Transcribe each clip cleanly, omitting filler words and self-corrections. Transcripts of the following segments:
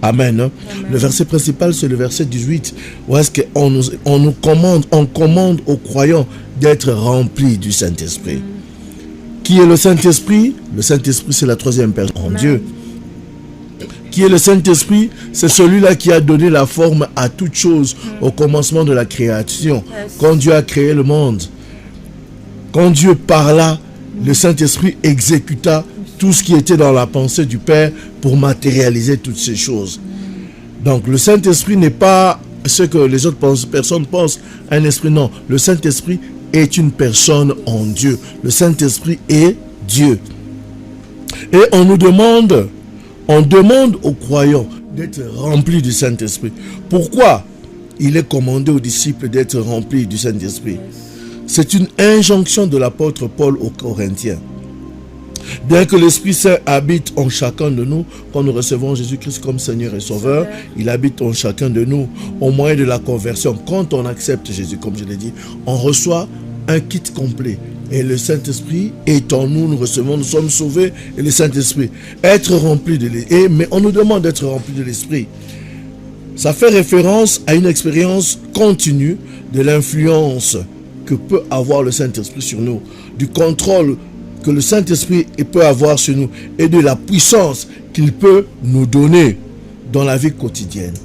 Amen. Amen. Le verset principal, c'est le verset 18, où est-ce qu'on nous commande, on commande aux croyants d'être remplis du Saint-Esprit. Qui est le Saint-Esprit? Le Saint-Esprit, c'est la troisième personne en Dieu. Qui est le Saint-Esprit? C'est celui-là qui a donné la forme à toute chose au commencement de la création. Quand Dieu a créé le monde, quand Dieu parla, le Saint-Esprit exécuta tout ce qui était dans la pensée du Père pour matérialiser toutes ces choses. Donc le Saint-Esprit n'est pas ce que les autres personnes pensent, un esprit. Non, le Saint-Esprit est une personne en Dieu. Le Saint-Esprit est Dieu. Et on demande aux croyants d'être remplis du Saint-Esprit. Pourquoi il est commandé aux disciples d'être remplis du Saint-Esprit? C'est une injonction de l'apôtre Paul aux Corinthiens. Dès que l'Esprit Saint habite en chacun de nous, quand nous recevons Jésus-Christ comme Seigneur et Sauveur, il habite en chacun de nous au moyen de la conversion. Quand on accepte Jésus, comme je l'ai dit, on reçoit un kit complet. Et le Saint-Esprit est en nous, nous sommes sauvés, et le Saint-Esprit. Être rempli de l'Esprit. Mais on nous demande d'être rempli de l'Esprit. Ça fait référence à une expérience continue de l'influence que peut avoir le Saint-Esprit sur nous, du contrôle que le Saint-Esprit peut avoir sur nous et de la puissance qu'il peut nous donner dans la vie quotidienne.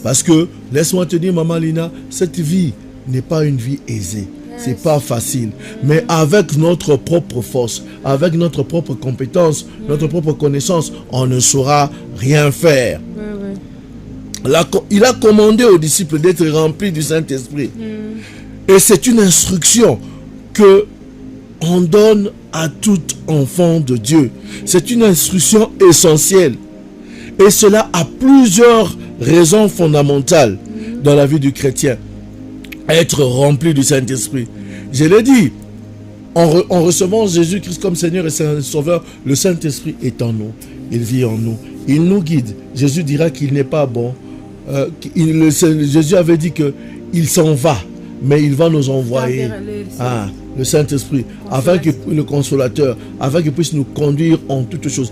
Parce que, laisse-moi te dire, Maman Lina, cette vie n'est pas une vie aisée. C'est pas facile. Mais avec notre propre force, avec notre propre compétence, notre propre connaissance, on ne saura rien faire. Il a commandé aux disciples d'être remplis du Saint-Esprit. Et c'est une instruction que on donne à tout enfant de Dieu. C'est une instruction essentielle. Et cela a plusieurs raisons fondamentales dans la vie du chrétien. Être rempli du Saint-Esprit. Je l'ai dit, en recevant Jésus-Christ comme Seigneur et Sauveur, le Saint-Esprit est en nous. Il vit en nous. Il nous guide. Jésus dira qu'il n'est pas bon. Jésus avait dit qu'il s'en va, mais il va nous envoyer le Saint-Esprit, afin que le Consolateur, afin qu'il puisse nous conduire en toutes choses.